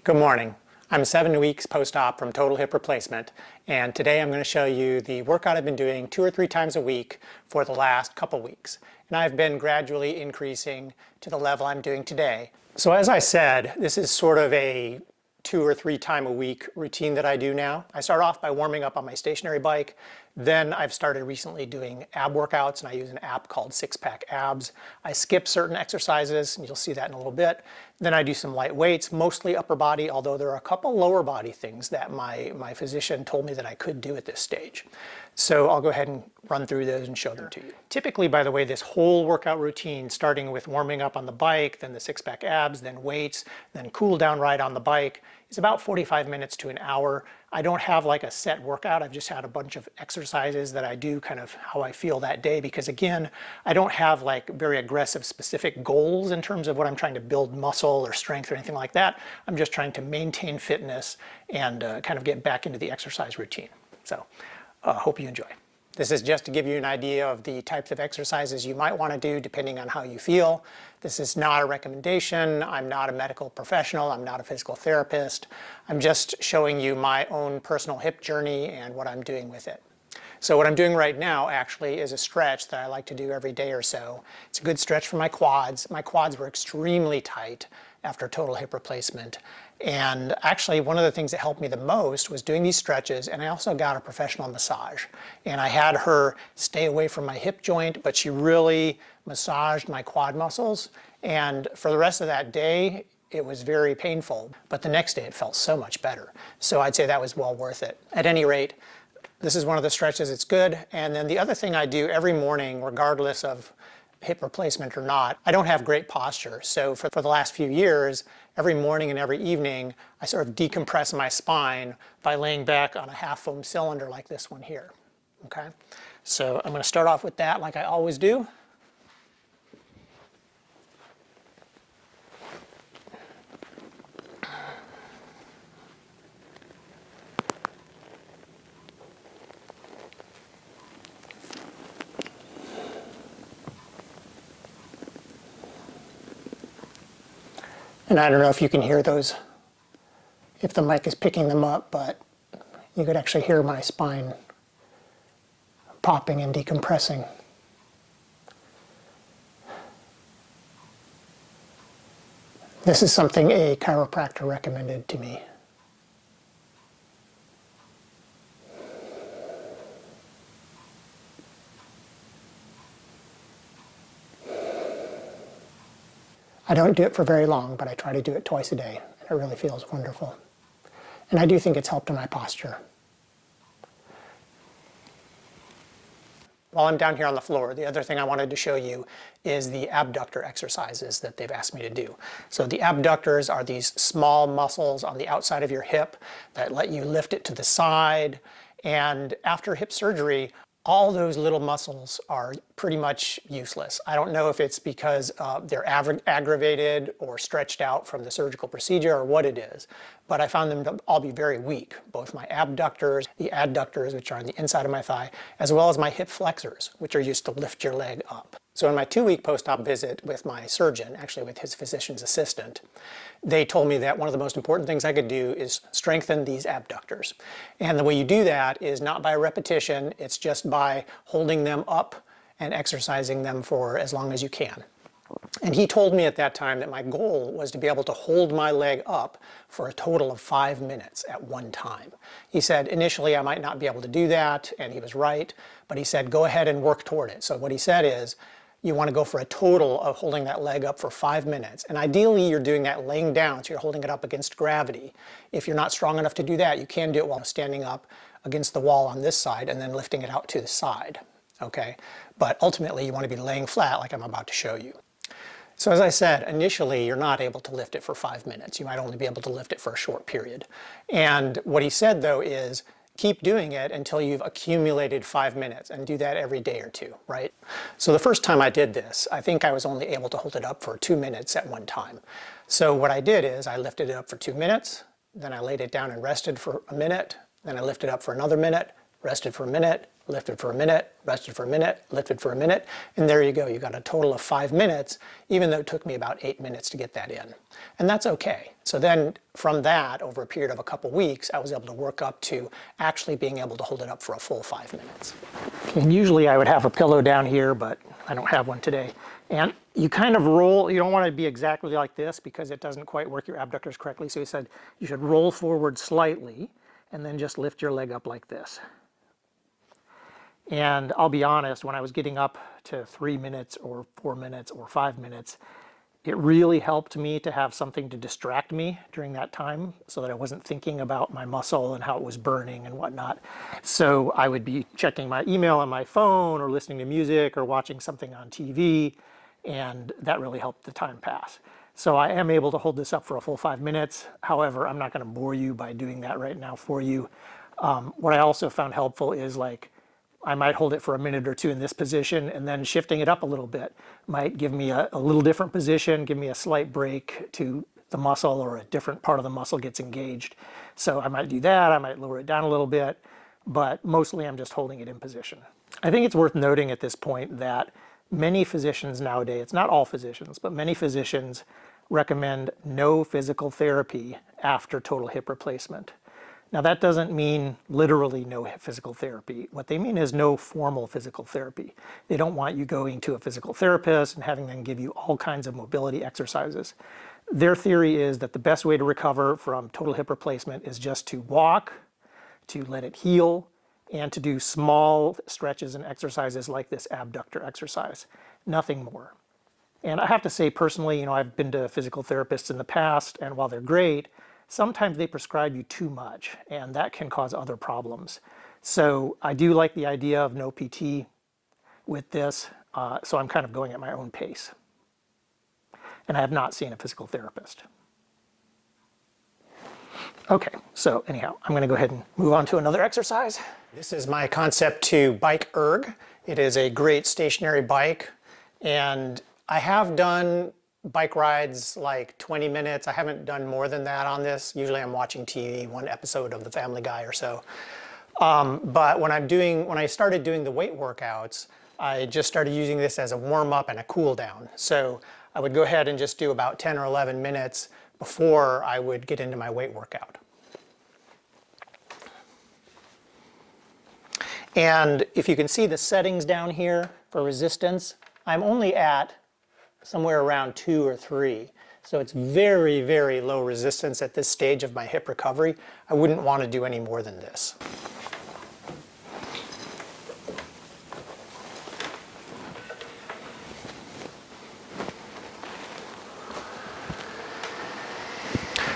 Good morning. I'm 7 weeks post-op from total hip replacement, and today I'm going to show you the workout I've been doing 2 or 3 times a week for the last couple weeks. And I've been gradually increasing to the level I'm doing today. So as I said, this is sort of a 2 or 3 time a week routine that I do now. I start off by warming up on my stationary bike. Then I've started recently doing ab workouts, and I use an app called Six Pack Abs. I skip certain exercises, and you'll see that in a little bit. Then I do some light weights, mostly upper body, although there are a couple lower body things that my physician told me that I could do at this stage. So I'll go ahead and run through those and show them to you. Typically, by the way, this whole workout routine, starting with warming up on the bike, then the six-pack abs, then weights, then cool down ride on the bike, is about 45 minutes to an hour. I don't have like a set workout. I've just had a bunch of exercises that I do kind of how I feel that day, because again, I don't have like very aggressive specific goals in terms of what I'm trying to build muscle or strength or anything like that. I'm just trying to maintain fitness and kind of get back into the exercise routine. So hope you enjoy. This is just to give you an idea of the types of exercises you might want to do depending on how you feel. This is not a recommendation. I'm not a medical professional. I'm not a physical therapist. I'm just showing you my own personal hip journey and what I'm doing with it. So what I'm doing right now actually is a stretch that I like to do every day or so. It's a good stretch for my quads. My quads were extremely tight after total hip replacement. And actually one of the things that helped me the most was doing these stretches, and I also got a professional massage. And I had her stay away from my hip joint, but she really massaged my quad muscles. And for the rest of that day, it was very painful, but the next day it felt so much better. So I'd say that was well worth it. At any rate, this is one of the stretches, it's good. And then the other thing I do every morning, regardless of hip replacement or not, I don't have great posture. So for the last few years, every morning and every evening, I sort of decompress my spine by laying back on a half foam cylinder like this one here, okay? So I'm gonna start off with that like I always do. And I don't know if you can hear those, if the mic is picking them up, but you could actually hear my spine popping and decompressing. This is something a chiropractor recommended to me. I don't do it for very long, but I try to do it twice a day, and it really feels wonderful. And I do think it's helped in my posture. While I'm down here on the floor, the other thing I wanted to show you is the abductor exercises that they've asked me to do. So the abductors are these small muscles on the outside of your hip that let you lift it to the side. And after hip surgery, all those little muscles are pretty much useless. I don't know if it's because they're aggravated or stretched out from the surgical procedure or what it is, but I found them to all be very weak. Both my abductors, the adductors, which are on the inside of my thigh, as well as my hip flexors, which are used to lift your leg up. So in my 2-week post-op visit with my surgeon, actually with his physician's assistant, they told me that one of the most important things I could do is strengthen these abductors. And the way you do that is not by repetition, it's just by holding them up and exercising them for as long as you can. And he told me at that time that my goal was to be able to hold my leg up for a total of 5 minutes at one time. He said initially I might not be able to do that, and he was right, but he said go ahead and work toward it. So what he said is, you want to go for a total of holding that leg up for 5 minutes. And ideally you're doing that laying down, so you're holding it up against gravity. If you're not strong enough to do that, you can do it while standing up against the wall on this side and then lifting it out to the side, okay? But ultimately you want to be laying flat like I'm about to show you. So as I said, initially you're not able to lift it for 5 minutes. You might only be able to lift it for a short period. And what he said though is, keep doing it until you've accumulated 5 minutes, and do that every day or two, right? So the first time I did this, I think I was only able to hold it up for 2 minutes at one time. So what I did is I lifted it up for 2 minutes, then I laid it down and rested for a minute, then I lifted it up for another minute, rested for a minute, lifted for a minute, rested for a minute, lifted for a minute, and there you go. You got a total of 5 minutes, even though it took me about 8 minutes to get that in. And that's okay. So then from that, over a period of a couple weeks, I was able to work up to actually being able to hold it up for a full 5 minutes. And usually I would have a pillow down here, but I don't have one today. And you kind of roll, you don't want to be exactly like this because it doesn't quite work your abductors correctly. So he said you should roll forward slightly and then just lift your leg up like this. And I'll be honest, when I was getting up to 3 minutes or 4 minutes or 5 minutes, it really helped me to have something to distract me during that time so that I wasn't thinking about my muscle and how it was burning and whatnot. So I would be checking my email on my phone or listening to music or watching something on TV, and that really helped the time pass. So I am able to hold this up for a full 5 minutes. However, I'm not going to bore you by doing that right now for you. What I also found helpful is like I might hold it for a minute or two in this position and then shifting it up a little bit might give me a little different position, give me a slight break to the muscle or a different part of the muscle gets engaged. So I might do that, I might lower it down a little bit, but mostly I'm just holding it in position. I think it's worth noting at this point that many physicians nowadays, it's not all physicians, but many physicians recommend no physical therapy after total hip replacement. Now that doesn't mean literally no physical therapy. What they mean is no formal physical therapy. They don't want you going to a physical therapist and having them give you all kinds of mobility exercises. Their theory is that the best way to recover from total hip replacement is just to walk, to let it heal, and to do small stretches and exercises like this abductor exercise, nothing more. And I have to say personally, I've been to physical therapists in the past, and while they're great, sometimes they prescribe you too much, and that can cause other problems. So I do like the idea of no PT with this, so I'm kind of going at my own pace. And I have not seen a physical therapist. Okay, so anyhow, I'm going to go ahead and move on to another exercise. This is my Concept 2 bike erg. It is a great stationary bike, and I have done bike rides like 20 minutes. I haven't done more than that on this. Usually I'm watching TV, one episode of The Family Guy or so. But when I started doing the weight workouts, I just started using this as a warm-up and a cool down. So I would go ahead and just do about 10 or 11 minutes before I would get into my weight workout. And if you can see the settings down here for resistance, I'm only at somewhere around 2 or 3. So it's very, very low resistance at this stage of my hip recovery. I wouldn't want to do any more than this.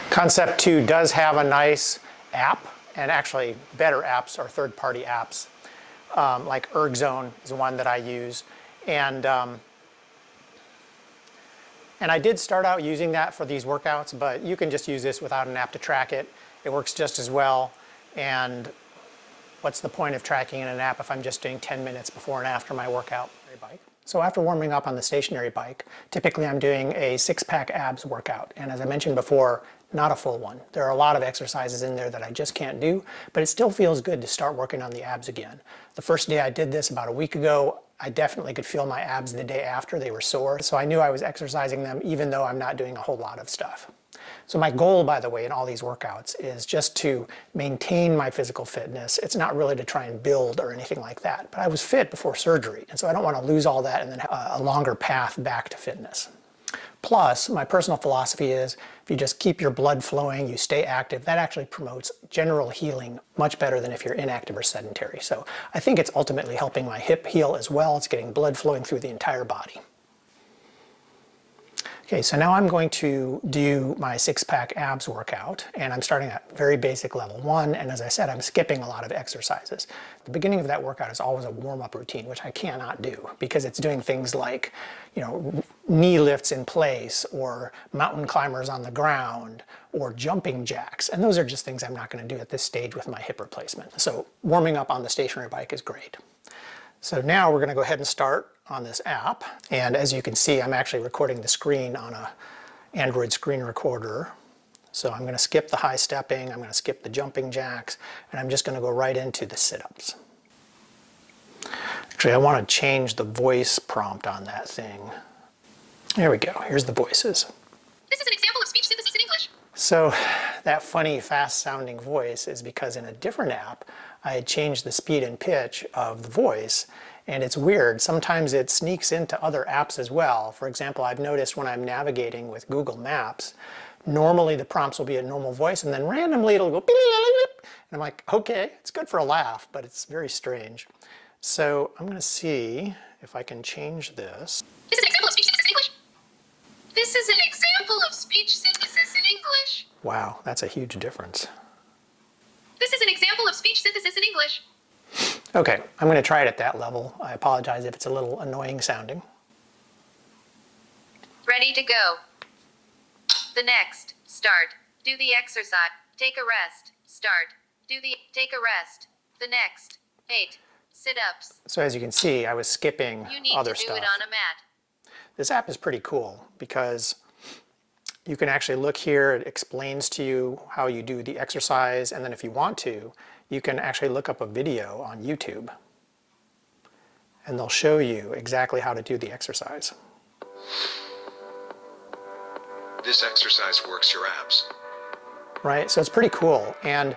Concept 2 does have a nice app, and actually better apps are third-party apps. Like ErgZone is one that I use. And I did start out using that for these workouts, but you can just use this without an app to track it. It works just as well. And what's the point of tracking in an app if I'm just doing 10 minutes before and after my workout? So after warming up on the stationary bike, typically I'm doing a 6-pack abs workout. And as I mentioned before, not a full one. There are a lot of exercises in there that I just can't do, but it still feels good to start working on the abs again. The first day I did this about a week ago, I definitely could feel my abs the day after. They were sore, so I knew I was exercising them even though I'm not doing a whole lot of stuff. So my goal, by the way, in all these workouts is just to maintain my physical fitness. It's not really to try and build or anything like that, but I was fit before surgery, and so I don't want to lose all that and then have a longer path back to fitness. Plus, my personal philosophy is if you just keep your blood flowing, you stay active, that actually promotes general healing much better than if you're inactive or sedentary. So I think it's ultimately helping my hip heal as well. It's getting blood flowing through the entire body. Okay, so now I'm going to do my 6-pack abs workout, and I'm starting at very basic level 1, and as I said, I'm skipping a lot of exercises. The beginning of that workout is always a warm-up routine, which I cannot do because it's doing things like, knee lifts in place, or mountain climbers on the ground, or jumping jacks, and those are just things I'm not going to do at this stage with my hip replacement. So warming up on the stationary bike is great. So now we're going to go ahead and start on this app, and as you can see, I'm actually recording the screen on an Android screen recorder. So I'm going to skip the high stepping, I'm going to skip the jumping jacks, and I'm just going to go right into the sit-ups. Actually, I want to change the voice prompt on that thing. There we go. Here's the voices. This is an example of speech synthesis in English. So that funny, fast-sounding voice is because in a different app, I had changed the speed and pitch of the voice. And it's weird. Sometimes it sneaks into other apps as well. For example, I've noticed when I'm navigating with Google Maps, normally the prompts will be a normal voice, and then randomly it'll go beep, and I'm like, okay, it's good for a laugh, but it's very strange. So I'm going to see if I can change this. This is an example of speech synthesis in English. This is an example of speech synthesis in English. Wow, that's a huge difference. This is an example of speech synthesis in English. Okay, I'm going to try it at that level. I apologize if it's a little annoying sounding. Ready to go. The next. Start. Do the exercise. Take a rest. Start. Take a rest. The next. 8. Sit-ups. So as you can see, I was skipping You need other to do stuff. it on a mat. This app is pretty cool because you can actually look here, it explains to you how you do the exercise, and then if you want to, you can actually look up a video on YouTube and they'll show you exactly how to do the exercise. This exercise works your abs. Right, so it's pretty cool, and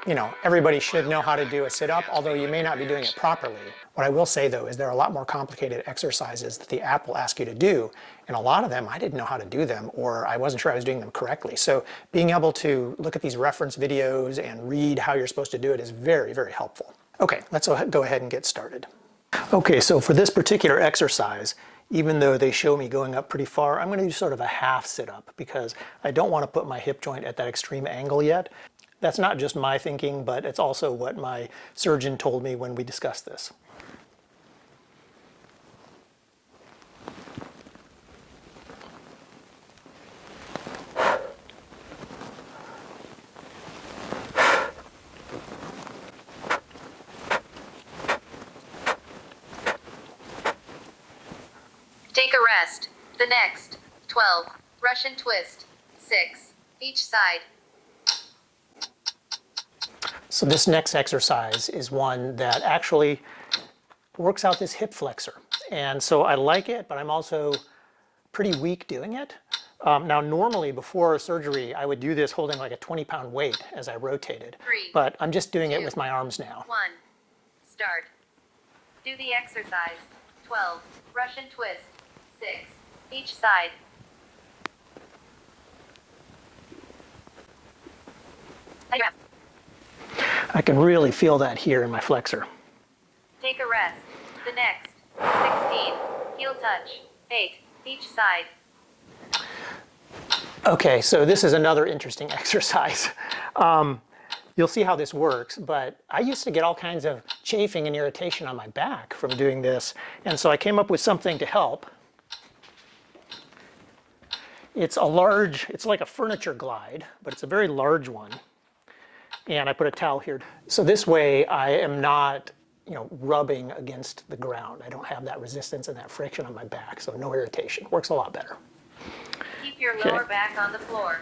you know, everybody should know how to do a sit-up, although you may not be doing it properly. What I will say though is there are a lot more complicated exercises that the app will ask you to do, and a lot of them I didn't know how to do them, or I wasn't sure I was doing them correctly. So being able to look at these reference videos and read how you're supposed to do it is very, very helpful. Okay, let's go ahead and get started. Okay, so for this particular exercise, even though they show me going up pretty far, I'm going to do sort of a half sit-up because I don't want to put my hip joint at that extreme angle yet. That's not just my thinking, but it's also what my surgeon told me when we discussed this. Take a rest. The next. 12. Russian twist. 6. Each side. So this next exercise is one that actually works out this hip flexor. And so I like it, but I'm also pretty weak doing it. Now normally before surgery, I would do this holding like a 20-pound weight as I rotated. 3, But I'm just doing 2, it with my arms now. 1. Start. Do the exercise. 12. Russian twist. 6. Each side. Tight your abs. I can really feel that here in my flexor. Take a rest. The next. 16. Heel touch. 8. Each side. Okay, so this is another interesting exercise. You'll see how this works, but I used to get all kinds of chafing and irritation on my back from doing this, and so I came up with something to help. It's like a furniture glide, but it's a very large one. And I put a towel here. So this way I am not, rubbing against the ground. I don't have that resistance and that friction on my back, so no irritation. Works a lot better. Keep your lower back on the floor.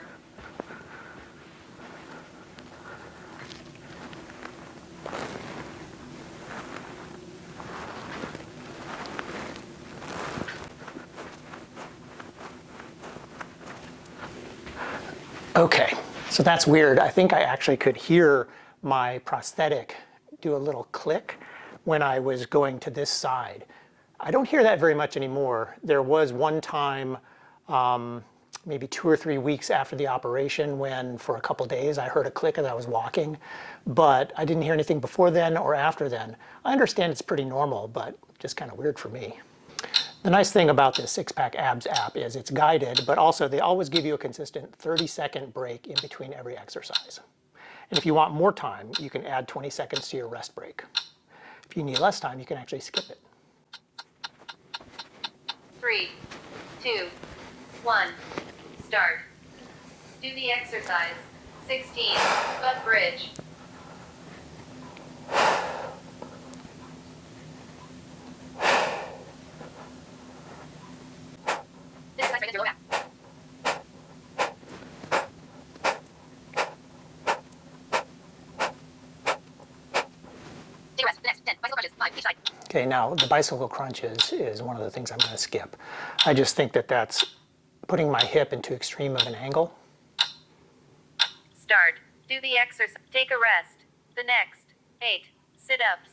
Okay, so that's weird. I think I actually could hear my prosthetic do a little click when I was going to this side. I don't hear that very much anymore. There was one time, maybe 2 or 3 weeks after the operation when for a couple days I heard a click as I was walking, but I didn't hear anything before then or after then. I understand it's pretty normal, but just kind of weird for me. The nice thing about this Six-Pack Abs app is it's guided, but also they always give you a consistent 30-second break in between every exercise. And if you want more time, you can add 20 seconds to your rest break. If you need less time, you can actually skip it. 3, 2, 1. Start. Do the exercise. 16. Butt bridge. This exercise right your low back. Take a rest. The next. 10. Bicycle crunches. 5. Each side. Okay, now the bicycle crunches is one of the things I'm going to skip. I just think that that's putting my hip into extreme of an angle. Start. Do the exercise. Take a rest. The next. 8 sit-ups.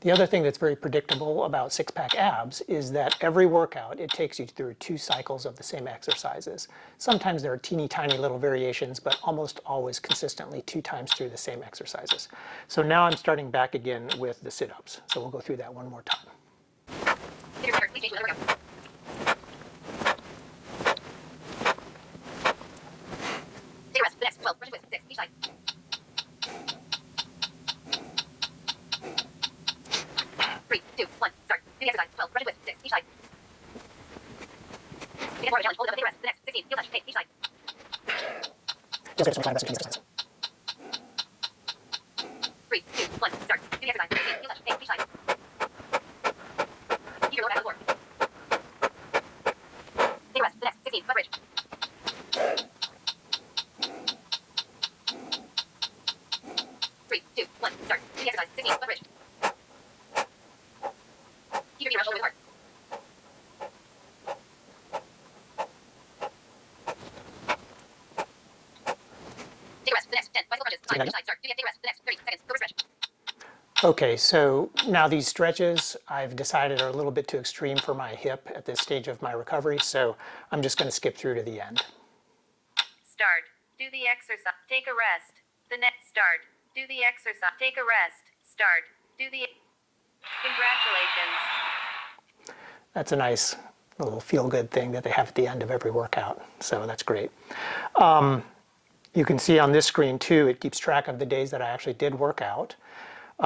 The other thing that's very predictable about six-pack abs is that every workout, it takes you through 2 cycles of the same exercises. Sometimes there are teeny tiny little variations, but almost always consistently 2 times through the same exercises. So now I'm starting back again with the sit-ups. So we'll go through that one more time. Please change the workout. Take a rest. The next. 12 Russian twists. 6 each side. 3, 2, 1, start. Do the exercise. 12 Russian twists. 6 each side. Get more of a challenge. Hold it up. Take a rest. The next. 16 heel touch. 8 each side. Feels good to 25 reps of these exercises. 3, 2, 1, start. Do the exercise. 16 heel touch. 8 each side. Keep your lower back on the floor. Take a rest. The next. 16 butt bridge. 3, 2, 1, start. Do the exercise. 16 butt bridge. Keep your knee round shoulder width apart. Take a rest. The next 10 bicycle crunches. 5 each side. Start. Do the rest. The next 30 seconds. Go for stretch. Okay, so now these stretches I've decided are a little bit too extreme for my hip at this stage of my recovery, so I'm just going to skip through to the end. Start. Do the exercise. Take a rest. The next. Start. Do the exercise. Take a rest. Start. Do the. Congratulations. That's a nice little feel-good thing that they have at the end of every workout, so that's great. You can see on this screen too, it keeps track of the days that I actually did work out.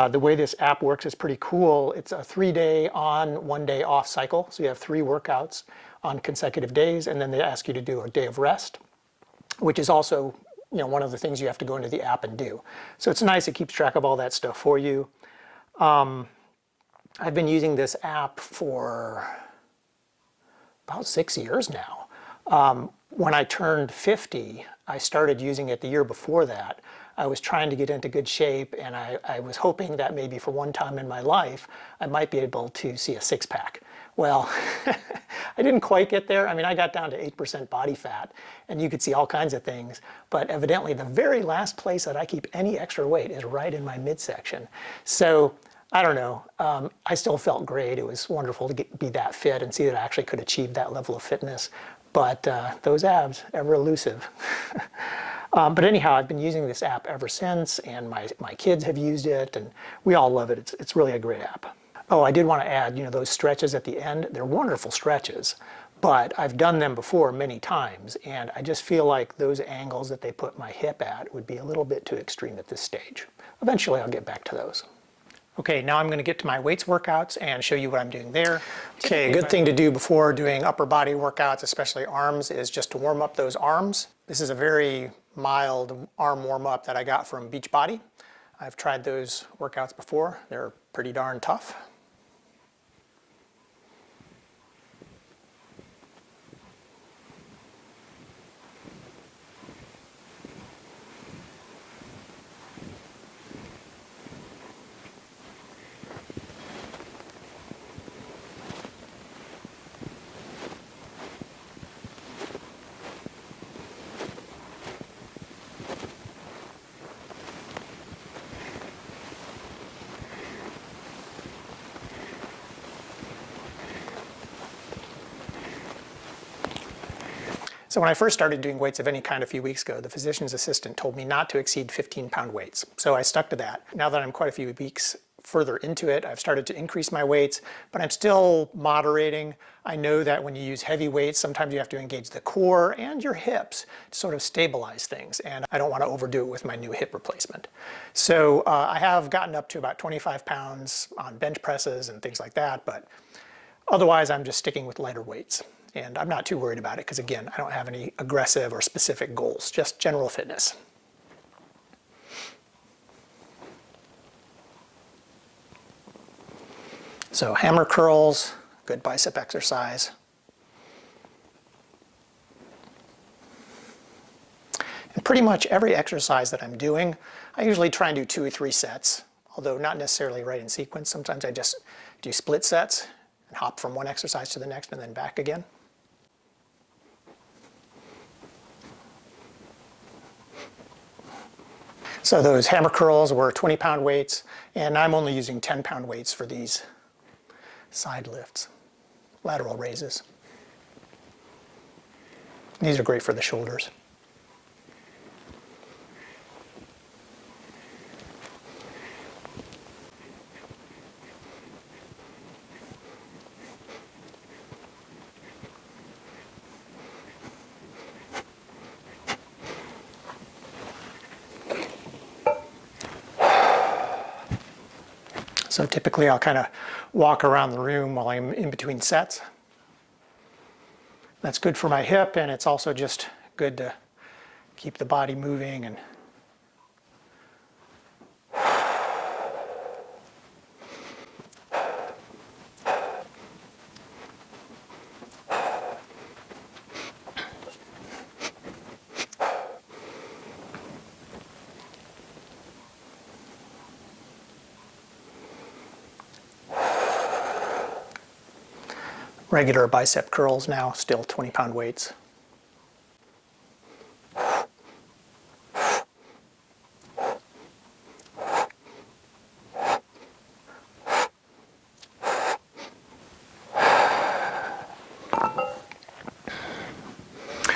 The way this app works is pretty cool. It's a 3-day on, 1-day off cycle. So you have 3 workouts on consecutive days, and then they ask you to do a day of rest, which is also, one of the things you have to go into the app and do. So it's nice, it keeps track of all that stuff for you. I've been using this app for about 6 years now. When I turned 50, I started using it the year before that. I was trying to get into good shape, and I was hoping that maybe for one time in my life, I might be able to see a six-pack. Well, I didn't quite get there. I mean, I got down to 8% body fat, and you could see all kinds of things. But evidently, the very last place that I keep any extra weight is right in my midsection. So I don't know. I still felt great. It was wonderful to be that fit and see that I actually could achieve that level of fitness. But those abs, ever elusive. But anyhow, I've been using this app ever since, and my kids have used it, and we all love it. It's really a great app. Oh, I did want to add, those stretches at the end, they're wonderful stretches, but I've done them before many times, and I just feel like those angles that they put my hip at would be a little bit too extreme at this stage. Eventually, I'll get back to those. Okay, now I'm going to get to my weights workouts and show you what I'm doing there. Okay, a good thing to do before doing upper body workouts, especially arms, is just to warm up those arms. This is a very mild arm warm-up that I got from Beachbody. I've tried those workouts before. They're pretty darn tough. So when I first started doing weights of any kind a few weeks ago, the physician's assistant told me not to exceed 15-pound weights. So I stuck to that. Now that I'm quite a few weeks further into it, I've started to increase my weights, but I'm still moderating. I know that when you use heavy weights, sometimes you have to engage the core and your hips to sort of stabilize things, and I don't want to overdo it with my new hip replacement. So I have gotten up to about 25 pounds on bench presses and things like that, but otherwise I'm just sticking with lighter weights. And I'm not too worried about it because, again, I don't have any aggressive or specific goals, just general fitness. So hammer curls, good bicep exercise. And pretty much every exercise that I'm doing, I usually try and do 2 or 3 sets, although not necessarily right in sequence. Sometimes I just do split sets and hop from one exercise to the next and then back again. So those hammer curls were 20-pound weights, and I'm only using 10-pound weights for these side lifts, lateral raises. These are great for the shoulders. So typically I'll kind of walk around the room while I'm in between sets. That's good for my hip, and it's also just good to keep the body moving. And regular bicep curls now, still 20-pound weights.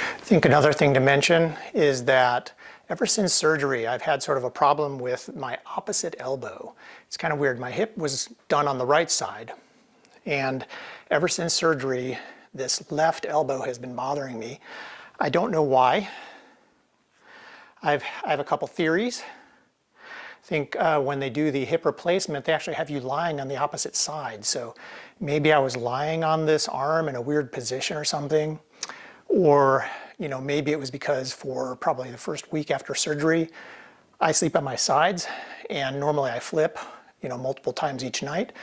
I think another thing to mention is that ever since surgery, I've had sort of a problem with my opposite elbow. It's kind of weird. My hip was done on the right side, and ever since surgery, this left elbow has been bothering me. I don't know why. I have a couple theories. I think when they do the hip replacement, they actually have you lying on the opposite side. So maybe I was lying on this arm in a weird position or something. Or, you know, maybe it was because for probably the first week after surgery, I sleep on my sides, and normally I flip, you know, multiple times each night.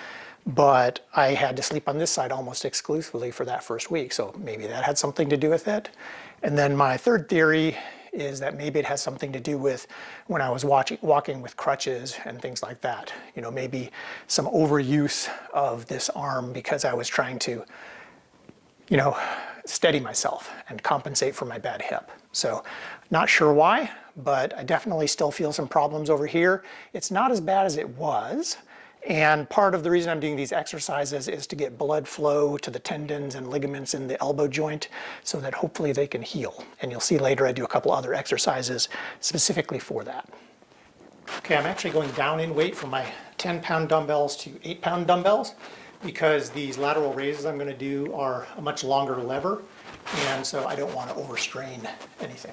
But I had to sleep on this side almost exclusively for that first week, so maybe that had something to do with it. And then my third theory is that maybe it has something to do with when I was walking with crutches and things like that. You know, maybe some overuse of this arm because I was trying to, you know, steady myself and compensate for my bad hip. So not sure why, but I definitely still feel some problems over here. It's not as bad as it was. And part of the reason I'm doing these exercises is to get blood flow to the tendons and ligaments in the elbow joint so that hopefully they can heal. And you'll see later I do a couple other exercises specifically for that. Okay, I'm actually going down in weight from my 10-pound dumbbells to 8-pound dumbbells because these lateral raises I'm going to do are a much longer lever, and so I don't want to overstrain anything.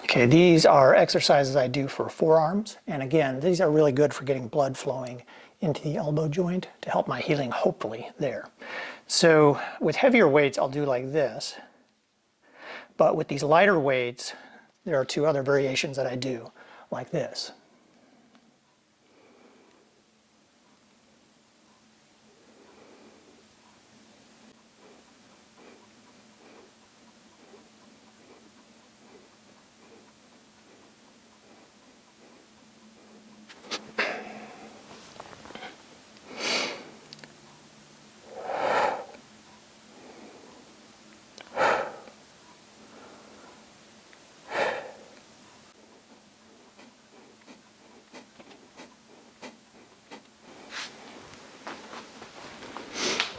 Okay, these are exercises I do for forearms, and again, these are really good for getting blood flowing into the elbow joint to help my healing, hopefully, there. So with heavier weights, I'll do like this, but with these lighter weights, there are two other variations that I do, like this.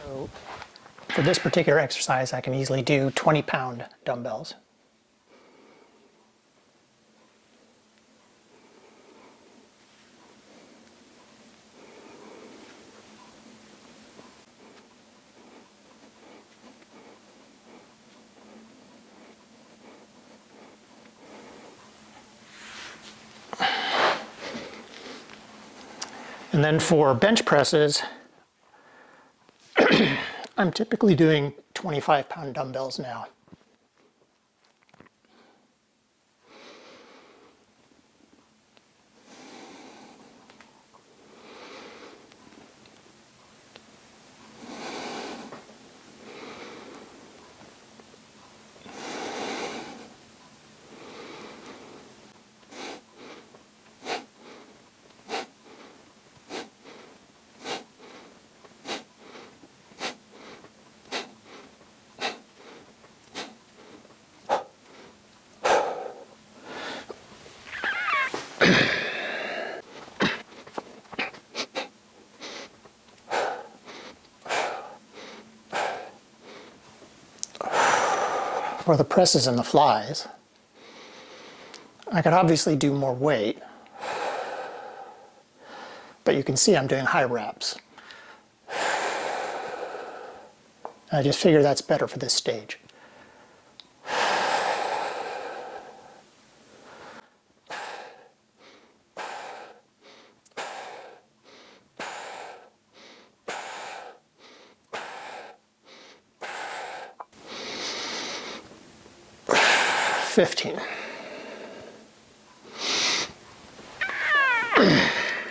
So for this particular exercise, I can easily do 20-pound dumbbells. And then for bench presses, I'm typically doing 25-pound dumbbells now. For the presses and the flies, I could obviously do more weight, but you can see I'm doing high reps. I just figure that's better for this stage.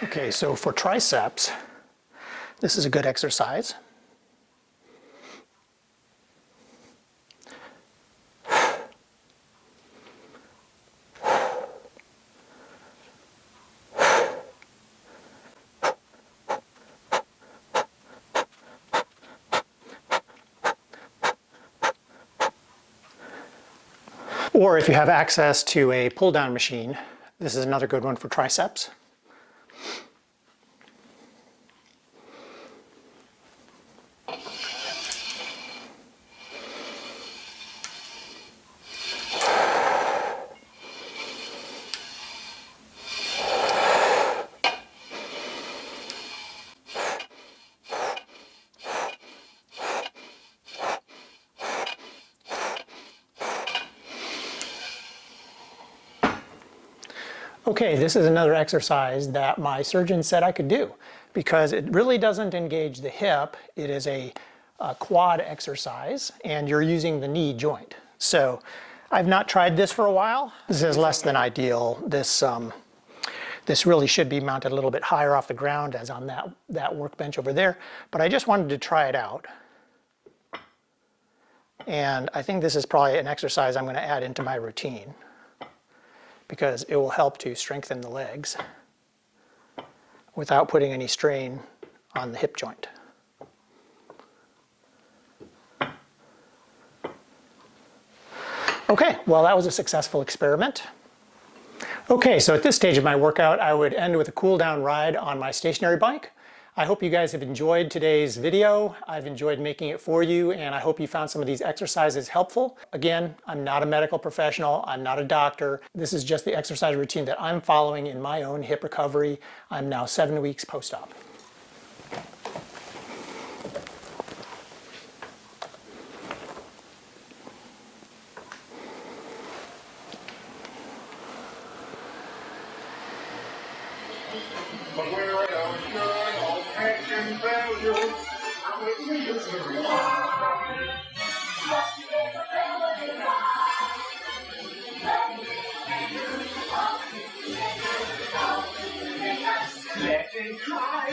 Okay, so for triceps, this is a good exercise. Or if you have access to a pull-down machine, this is another good one for triceps. Okay, this is another exercise that my surgeon said I could do because it really doesn't engage the hip. It is a quad exercise and you're using the knee joint. So I've not tried this for a while. This is less than ideal. This really should be mounted a little bit higher off the ground as on that workbench over there, but I just wanted to try it out. And I think this is probably an exercise I'm going to add into my routine, because it will help to strengthen the legs without putting any strain on the hip joint. Okay, well that was a successful experiment. Okay, so at this stage of my workout, I would end with a cool down ride on my stationary bike. I hope you guys have enjoyed today's video. I've enjoyed making it for you, and I hope you found some of these exercises helpful. Again, I'm not a medical professional. I'm not a doctor. This is just the exercise routine that I'm following in my own hip recovery. I'm now 7 weeks post-op. Let it cry.